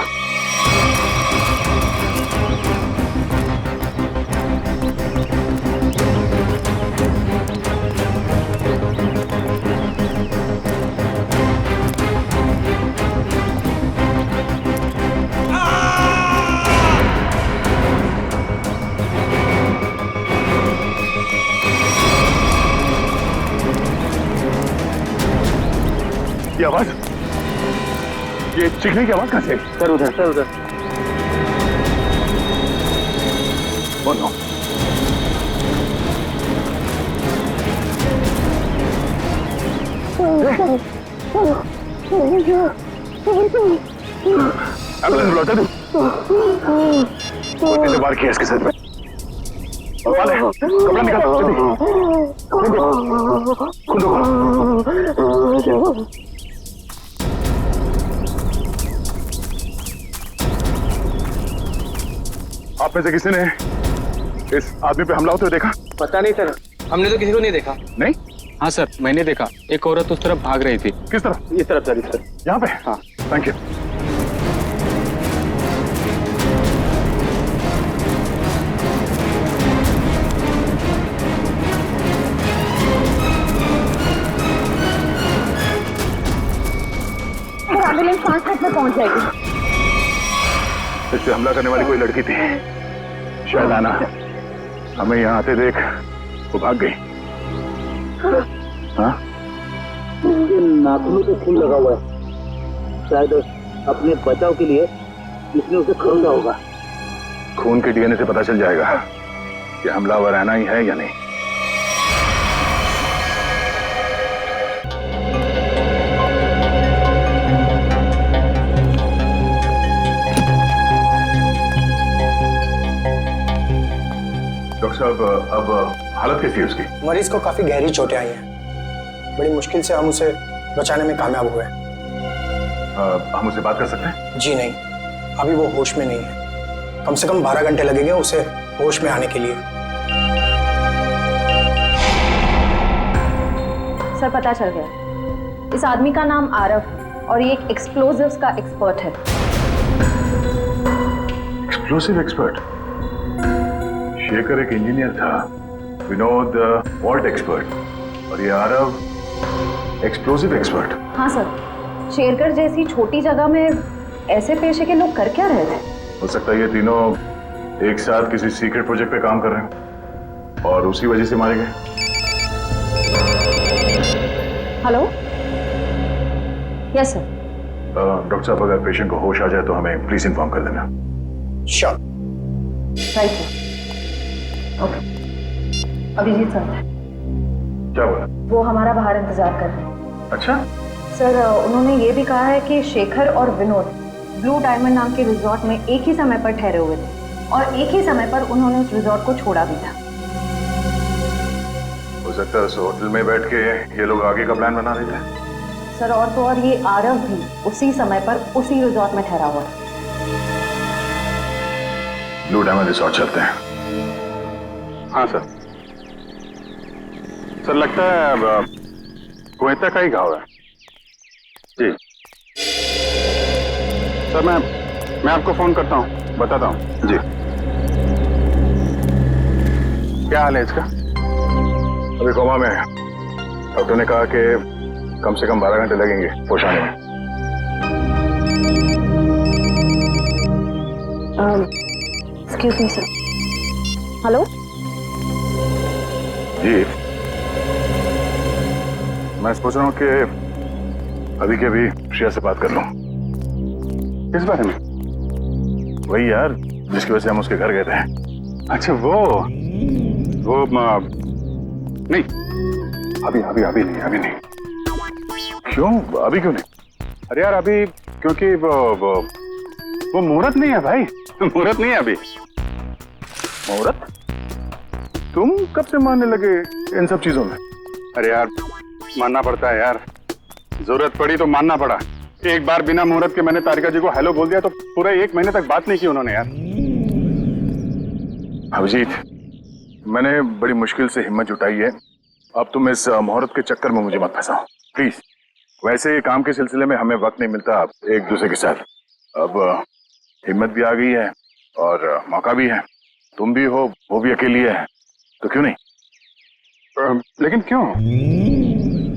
ये आवाज, ये चीखने की आवाज कहां से? सर उधर, सर उधर। Oh no. एम्बुलेंस बुलाता तू। उसने वार किया इसके सर पे। वाले, कपड़ा निकाल जल्दी। खुद आप में से किसी ने इस आदमी पे हमला होते हुए देखा? पता नहीं सर, हमने तो किसी को नहीं देखा। नहीं? हाँ सर, मैंने देखा, एक औरत उस तरफ भाग रही थी। किस तरफ? इस तरफ सर, इस तरफ। यहाँ पे? हाँ। Thank you. एम्बुलेंस 5 मिनट में पहुंच जाएगी। इस पे हमला करने वाली कोई लड़की थी, शायद आना। हमें यहाँ आते देख वो भाग गई। हाँ? नाखूनों पे खून लगा हुआ है, शायद अपने बचाव के लिए इसने उसे खरीदा होगा। खून के डीएनए से पता चल जाएगा कि हमलावर आना ही है या नहीं। डॉक्टर साहब, अब हालत कैसी है उसकी? मरीज को काफी गहरी चोटें आई हैं। बड़ी मुश्किल से हम उसे बचाने में कामयाब हुए। हम उससे बात कर सकते हैं? जी नहीं, अभी वो होश में नहीं है। कम से कम 12 घंटे लगेंगे उसे होश में आने के लिए। सर पता चल गया, इस आदमी का नाम आरव और ये एक एक्सप्लोजिव्स का एक्सपर्ट है। Explosive expert? शेखर एक इंजीनियर था, विनोद वॉल्ट एक्सपर्ट, और ये आरव एक्सप्लोसिव एक्सपर्ट। हाँ सर, शेरगढ़ जैसी छोटी जगह में ऐसे पेशे के लोग कर क्या रहे थे? हो सकता है ये तीनों एक साथ किसी सीक्रेट प्रोजेक्ट पे काम कर रहे हैं और उसी वजह से मारे गए। Hello, yes sir. डॉक्टर साहब, अगर पेशेंट को होश आ जाए तो हमें प्लीज इन्फॉर्म कर देना। Sure. Right sir. Okay. Abhijit sir. क्या बोला? वो हमारा बाहर इंतजार कर रहे हैं। अच्छा सर, उन्होंने ये भी कहा है कि शेखर और विनोद ब्लू डायमंड नाम के रिजॉर्ट में एक ही समय पर ठहरे हुए थे और एक ही समय पर उन्होंने उस रिजॉर्ट को छोड़ा भी था। हो सकता है उस होटल में बैठ के ये लोग आगे का प्लान बना रहे थे। सर, और तो और ये आरव भी उसी समय पर उसी रिजॉर्ट में ठहरा हुआ था। ब्लू डायमंड रिजॉर्ट चलते हैं। हाँ सर। सर लगता है गोएता का ही घाव है। जी सर, मैं आपको फोन करता हूँ, बताता हूँ। जी क्या हाल है इसका? अभी कोमा में है। डॉक्टर ने कहा कि कम से कम 12 घंटे लगेंगे होश आने में। Excuse me sir. हेलो जी, मैं सोच रहा हूँ कि अभी के अभी श्रेया से बात कर लूं। किस बारे में? वही यार जिसकी वजह से हम उसके घर गए थे। अच्छा वो नहीं, अभी नहीं। क्यों? अभी क्यों नहीं? अरे यार अभी क्योंकि वो मुहूर्त नहीं है भाई, मुहूर्त नहीं है अभी। मुहूर्त? तुम कब से मानने लगे इन सब चीजों में? अरे यार मानना पड़ता है यार, जरूरत पड़ी तो मानना पड़ा। एक बार बिना मुहूर्त के मैंने तारिका जी को हेलो बोल दिया तो पूरे 1 महीने तक बात नहीं की उन्होंने यार। अभिजीत, मैंने बड़ी मुश्किल से हिम्मत जुटाई है, अब तुम इस मुहूर्त के चक्कर में मुझे मत फंसाओ प्लीज। वैसे काम के सिलसिले में हमें वक्त नहीं मिलता एक दूसरे के साथ। अब हिम्मत भी आ गई है और मौका भी है, तुम भी हो, वो भी अकेली है, तो क्यों नहीं? लेकिन क्यों?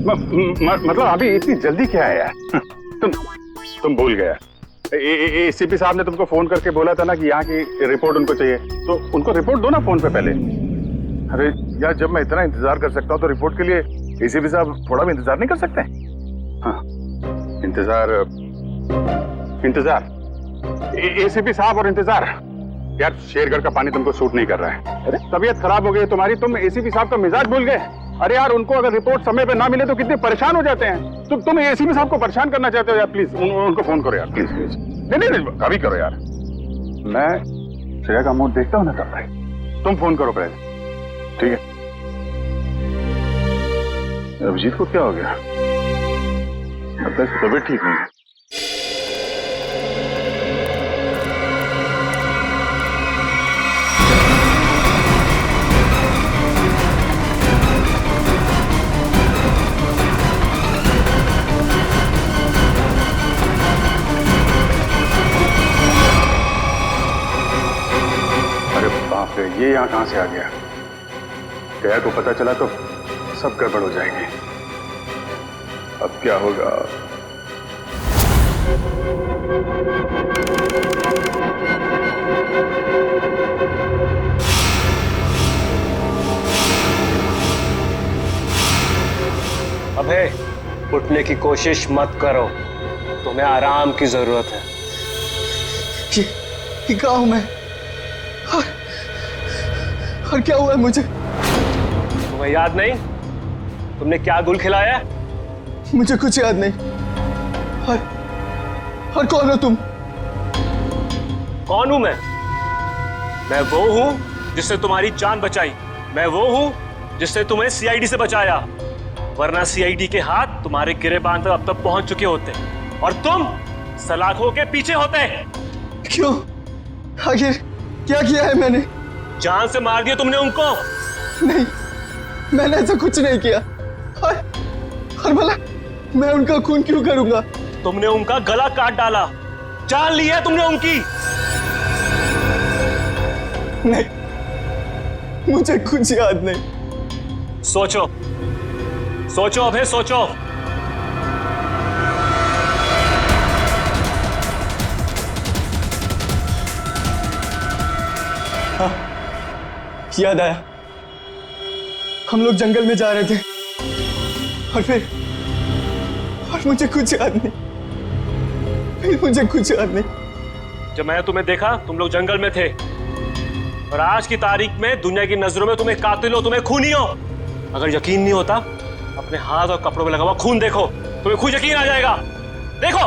मतलब अभी इतनी जल्दी क्या है यार? तुम भूल गया। एसीपी साहब ने तुमको फोन करके बोला था ना कि यहाँ की रिपोर्ट उनको चाहिए, तो उनको रिपोर्ट दो ना फोन पे पहले। अरे यार जब मैं इतना इंतजार कर सकता हूँ तो रिपोर्ट के लिए एसीपी साहब थोड़ा भी इंतजार नहीं कर सकते? हाँ, इंतजार एसीपी साहब और इंतजार। यार शेरगढ़ का पानी तुमको सूट नहीं कर रहा है। अरे तबीयत खराब हो गई तुम्हारी, तुम एसीपी साहब का मिजाज भूल गए। अरे यार उनको अगर रिपोर्ट समय पे ना मिले तो कितने परेशान हो जाते हैं। तुम एसीपी साहब को परेशान करना चाहते हो यार? प्लीज उनको फोन करो यार, प्लीज। नहीं कभी करो यार, मैं श्रेया का मूड देखता हूँ ना तब भाई। तुम फोन करो पहले, ठीक है? अभिजीत को क्या हो गया? लगता है इसकी तबीयत ठीक नहीं है। ये यहाँ कहां से आ गया? दया को पता चला तो सब गड़बड़ हो जाएगी। अब क्या होगा? अबे उठने की कोशिश मत करो, तुम्हें आराम की जरूरत है। ये कहाँ हूं मैं? और क्या हुआ है मुझे? तुम्हें याद नहीं तुमने क्या गुल खिलाया? मुझे कुछ याद नहीं। और कौन हो तुम? कौन हूं मैं वो हूं जिसने तुम्हारी जान बचाई। मैं वो हूं जिसने तुम्हें सीआईडी से बचाया, वरना सीआईडी के हाथ तुम्हारे गिरेबान तक अब तक पहुंच चुके होते और तुम सलाखों के पीछे होते। क्यों? आखिर क्या किया है मैंने? जान से मार दिया तुमने उनको। नहीं, मैंने ऐसा कुछ नहीं किया। और भला मैं उनका खून क्यों करूंगा? तुमने उनका गला काट डाला, जान ली है तुमने उनकी। नहीं, मुझे कुछ याद नहीं। सोचो अभय, सोचो। हाँ, याद आया। हम लोग जंगल में जा रहे थे और मुझे कुछ याद नहीं। मुझे कुछ याद नहीं। जब मैंने तुम्हें देखा तुम लोग जंगल में थे और आज की तारीख में दुनिया की नजरों में तुम्हें कातिल हो, तुम्हें खूनी हो। अगर यकीन नहीं होता अपने हाथ और कपड़ों में लगा हुआ खून देखो, तुम्हें खुद यकीन आ जाएगा। देखो।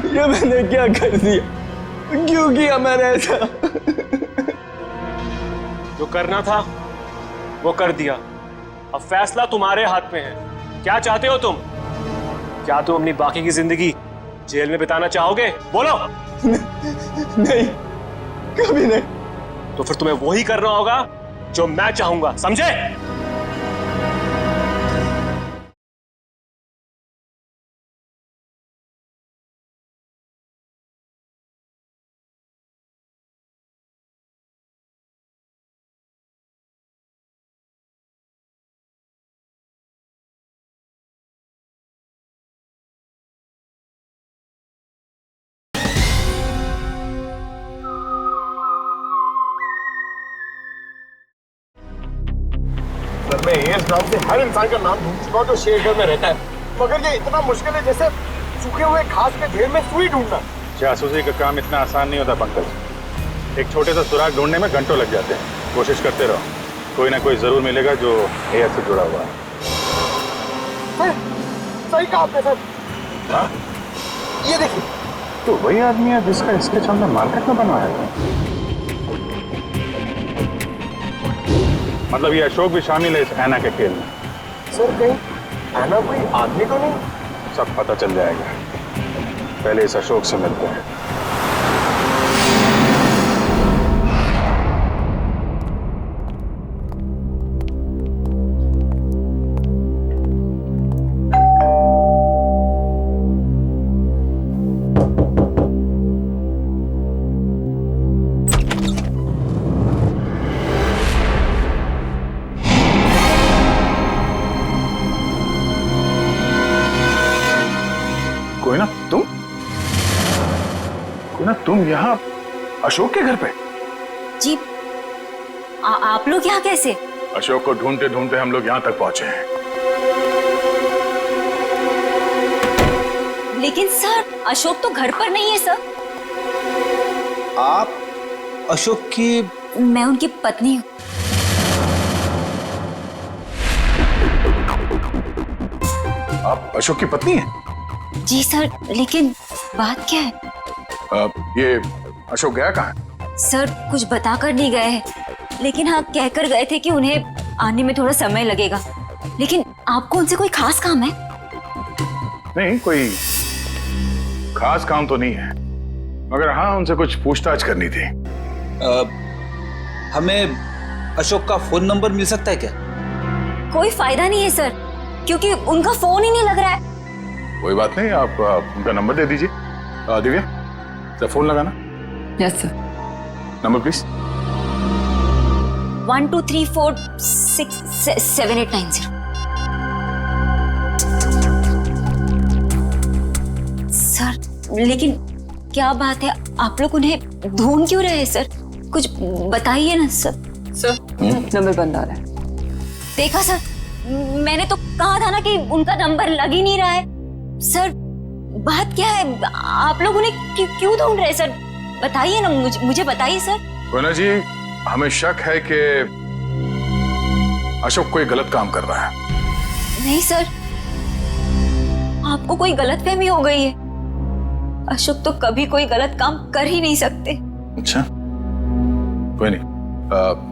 ये मैंने क्या कर दिया? क्यों किया मैंने ऐसा? जो करना था वो कर दिया, अब फैसला तुम्हारे हाथ में है। क्या चाहते हो तुम? क्या तुम अपनी बाकी की जिंदगी जेल में बिताना चाहोगे? बोलो। नहीं, कभी नहीं। तो फिर तुम्हें वही करना होगा जो मैं चाहूंगा, समझे? सर मैं एएस नाम से हर इंसान का नाम ढूंढ चुका हूँ जो शेरगढ़ में रहता है, मगर ये इतना मुश्किल है जैसे सूखे हुए घास के ढेर में सुई ढूंढना। जासूसी का काम इतना आसान नहीं होता पंकज। एक छोटे सा सुराग ढूंढने में घंटों लग जाते हैं। कोशिश करते रहो, कोई ना कोई जरूर मिलेगा जो एएस से जुड़ा हुआ है। सही कहा आपने सर। हाँ? ये देखिए, तो वही आदमी है जिसका स्केच हमने मार्केट में बनवाया था। मतलब ये अशोक भी शामिल है इस ऐना के खेल में। सर कहीं ऐना कोई आदमी तो नहीं? सब पता चल जाएगा, पहले इस अशोक से मिलते हैं। तुम यहाँ अशोक के घर पे? जी, आप लोग यहाँ कैसे? अशोक को ढूंढते ढूंढते हम लोग यहाँ तक पहुंचे हैं। लेकिन सर, अशोक तो घर पर नहीं है सर। आप अशोक की? मैं उनकी पत्नी हूँ। आप अशोक की पत्नी हैं? जी सर, लेकिन बात क्या है? ये अशोक गया कहाँ है? सर कुछ बताकर नहीं गए हैं, लेकिन हाँ कहकर गए थे कि उन्हें आने में थोड़ा समय लगेगा। लेकिन आपको उनसे कोई खास काम है? नहीं, कोई खास काम तो नहीं है, मगर हाँ उनसे कुछ पूछताछ करनी थी। हमें अशोक का फोन नंबर मिल सकता है क्या? कोई फायदा नहीं है सर, क्योंकि उनका फोन ही नहीं लग रहा है। कोई बात नहीं, आप उनका नंबर दे दीजिए। दिव्या, फोन लगाना। Yes sir. Number please. 1234667890। Sir लेकिन क्या बात है, आप लोग उन्हें ढूंढ क्यों रहे हैं सर? कुछ बताइए ना सर। सर नंबर बंद आ रहा है। देखा सर, मैंने तो कहा था ना कि उनका नंबर लग ही नहीं रहा है। सर बात क्या है, आप लोग उन्हें क्यों ढूंढ रहे हैं सर? बताइए ना, मुझे बताइए सर। कोना जी, हमें शक है कि अशोक कोई गलत काम कर रहा है। नहीं सर, आपको कोई गलतफहमी हो गई है। अशोक तो कभी कोई गलत काम कर ही नहीं सकते। अच्छा, कोई नहीं,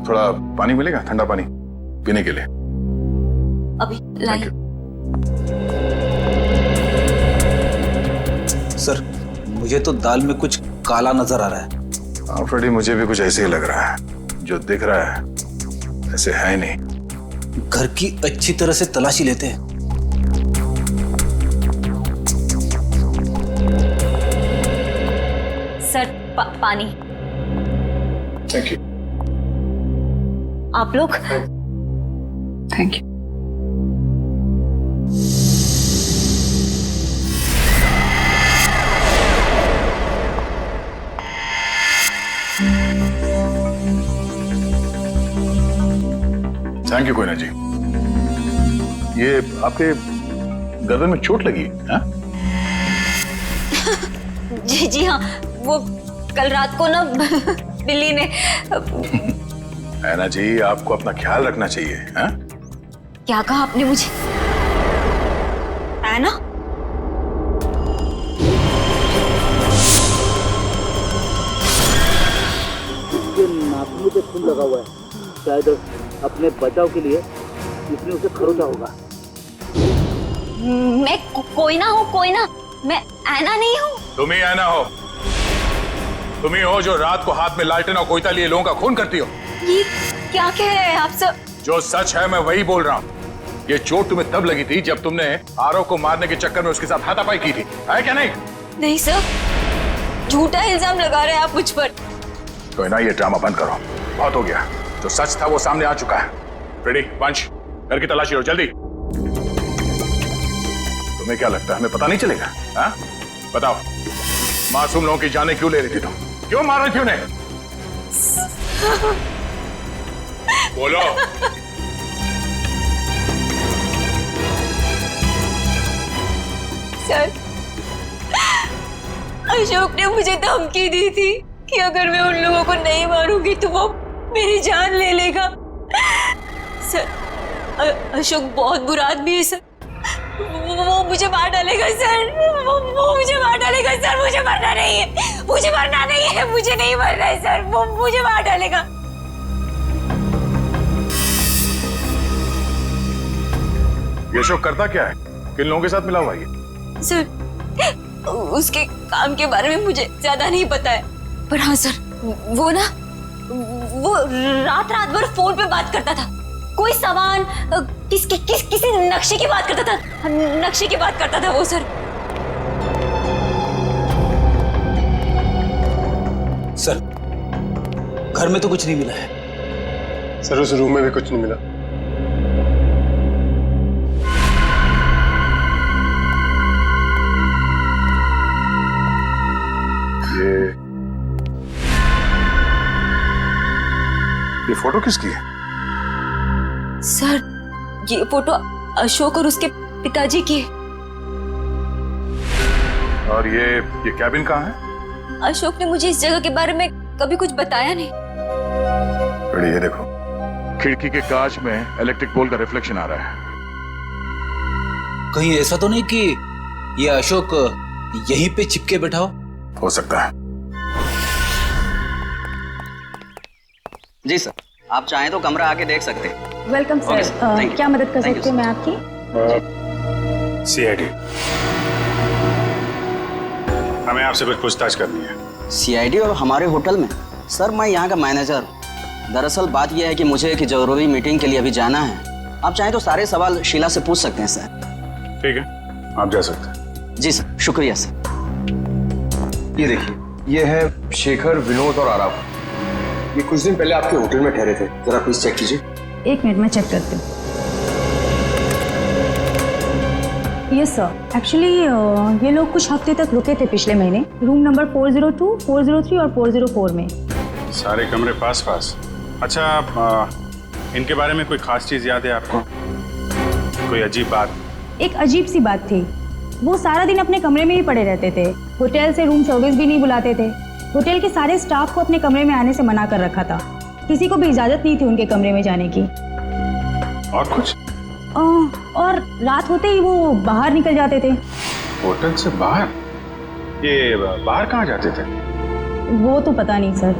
थोड़ा पानी मिलेगा, ठंडा पानी पीने के लिए? अभी लाइए। सर मुझे तो दाल में कुछ काला नजर आ रहा है। हाँ फ्रेडी, मुझे भी कुछ ऐसे ही लग रहा है। जो दिख रहा है ऐसे है ही नहीं। घर की अच्छी तरह से तलाशी लेते हैं। सर पानी। Thank you. आप लोग? Thank you. Thank you Koyna ji. ये आपके गर्दन में चोट लगी है? जी हाँ, वो कल रात को ना बिल्ली ने। ऐना जी, आपको अपना ख्याल रखना चाहिए। है? क्या कहा आपने मुझे? ऐना? नाखूनों पे खून लगा हुआ है, शायद अपने बचाव के लिए इसने उसे खरोचा होगा। मैं कोई ना हूँ, कोई ना, मैं ऐना नहीं हूँ। तुम ही ऐना हो, तुम ही हो जो रात को हाथ में लालटेन और कोयता लिए लोगों का खून करती हो। ये क्या कह रहे हैं आप सर? जो सच है मैं वही बोल रहा हूँ। ये चोट तुम्हें तब लगी थी जब तुमने आरव को मारने के चक्कर में उसके साथ हाथापाई की थी, है क्या नहीं? नहीं सर, झूठा इल्जाम लगा रहे हैं आप मुझ पर। तो ना ये ड्रामा बंद करो, बहुत हो गया। जो सच था वो सामने आ चुका है। रेडी पंच, घर की तलाशी लो जल्दी। तुम्हें क्या लगता है हमें पता नहीं चलेगा? हाँ बताओ, मासूम लोगों की जानें क्यों ले रही थी तुम? क्यों मार रही थी उन्हें? बोलो। सर, अशोक ने मुझे धमकी दी थी कि अगर मैं उन लोगों को नहीं मारूंगी तो वो मेरी जान ले लेगा। सर, अशोक बहुत बुरा आदमी है सर, वो मुझे मार डालेगा सर, वो मुझे मार डालेगा सर। मुझे मरना नहीं है, मुझे मरना नहीं है, मुझे नहीं मरना है सर, वो मुझे मार डालेगा। ये अशोक करता क्या है? किन लोगों के साथ मिला हुआ है? सर, उसके काम के बारे में मुझे ज्यादा नहीं पता है, पर हाँ सर, वो रात भर फोन पे बात करता था। कोई सामान किसी नक्शे की बात करता था, नक्शे की बात करता था वो सर। सर, घर में तो कुछ नहीं मिला है। सर, उस रूम में भी कुछ नहीं मिला। ये फोटो किसकी है? सर, ये फोटो अशोक और उसके पिताजी की है। और ये कैबिन कहाँ है? अशोक ने मुझे इस जगह के बारे में कभी कुछ बताया नहीं। बड़ी ये देखो, खिड़की के कांच में इलेक्ट्रिक पोल का रिफ्लेक्शन आ रहा है। कहीं ऐसा तो नहीं कि ये अशोक यहीं पे चिपके बैठा हो सकता है। जी सर, आप चाहें तो कमरा आके देख सकते हैं। वेलकम सर, क्या मदद कर सकती हूँ मैं आपकी? सीआईडी, हमें आपसे कुछ पूछताछ करनी है। सीआईडी और हमारे होटल में? सर, मैं यहाँ का मैनेजर हूँ। दरअसल बात यह है कि मुझे एक जरूरी मीटिंग के लिए अभी जाना है। आप चाहें तो सारे सवाल शीला से पूछ सकते हैं सर। ठीक है, आप जा सकते हैं। जी सर, शुक्रिया सर। ये देखिए, ये है शेखर, विनोद और आरव। ये कुछ दिन पहले आपके होटल में ठहरे थे। जरा प्लीज चेक कीजिए। एक मिनट में चेक करती हूँ। यस सर, एक्चुअली ये लोग कुछ हफ्ते तक रुके थे पिछले महीने, रूम नंबर 402, 403 और 404 में। सारे कमरे पास पास? अच्छा, इनके बारे में कोई खास चीज याद है आपको? कोई अजीब बात? एक अजीब सी बात थी, वो सारा दिन अपने कमरे में ही पड़े रहते थे। होटल से रूम सर्विस भी नहीं बुलाते थे। होटल के सारे स्टाफ को अपने कमरे में आने से मना कर रखा था। किसी को भी इजाजत नहीं थी उनके कमरे में जाने की। और कुछ? और रात होते ही वो बाहर निकल जाते थे। होटल से बाहर? ये बाहर कहाँ जाते थे? वो तो पता नहीं सर।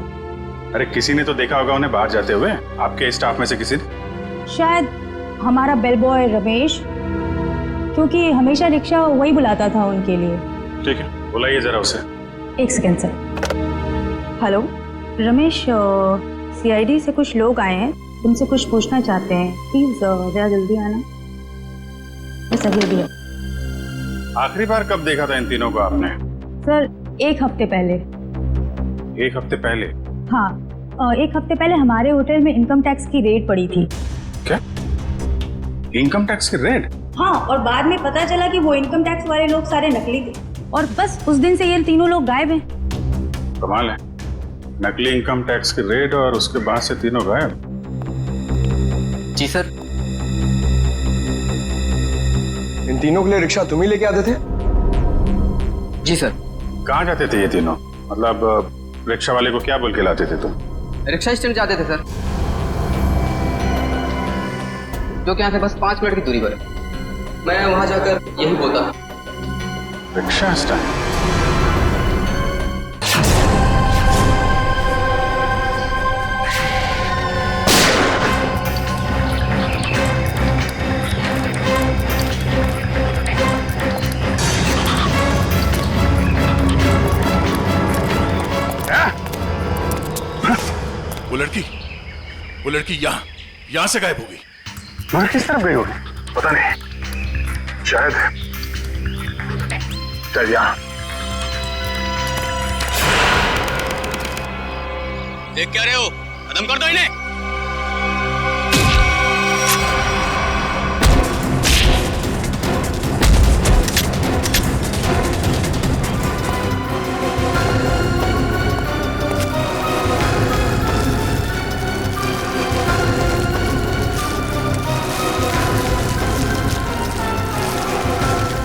अरे किसी ने तो देखा होगा उन्हें बाहर जाते हुए, आपके स्टाफ में से किसी ने? शायद हमारा बेल बॉय रमेश, क्योंकि हमेशा रिक्शा वही बुलाता था उनके लिए। ठीक है, बुलाइए जरा उसे। एक second sir. Hello Ramesh, CID से कुछ लोग आए हैं, तुमसे कुछ पूछना चाहते हैं, प्लीज जरा जल्दी आना। बस अभी अभी। आखिरी बार कब देखा था इन तीनों को आपने? सर, एक हफ्ते पहले। एक हफ्ते पहले? हाँ, एक हफ्ते पहले हमारे होटल में इनकम टैक्स की रेड पड़ी थी। क्या? इनकम टैक्स की रेड? हाँ, और बाद में पता चला कि वो इनकम टैक्स वाले लोग सारे नकली थे, और बस उस दिन से ये तीनों लोग गायब हैं। कमाल है, नकली इनकम टैक्स की रेड और उसके बाद से तीनों गायब। जी सर। इन तीनों के लिए रिक्शा तुम ही लेके आते थे? जी सर। कहाँ जाते थे ये तीनों? मतलब रिक्शा वाले को क्या बोल के लाते थे तुम? रिक्शा स्टैंड जाते थे सर, जो कि यहाँ से बस 5 मिनट की दूरी पर है। मैं वहां जाकर यही बोलता था। Rickshaw stand? वो लड़की यहाँ से गायब हो गई। मगर किस तरफ गई होगी पता नहीं, शायद यहाँ। देख क्या रहे हो, खत्म कर दो इन्हें।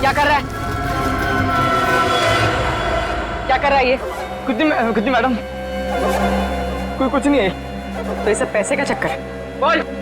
क्या कर रहा है? क्या कर रहा है ये? कुछ नहीं मैडम, कोई कुछ नहीं है। तो ये सब पैसे का चक्कर है। बोल।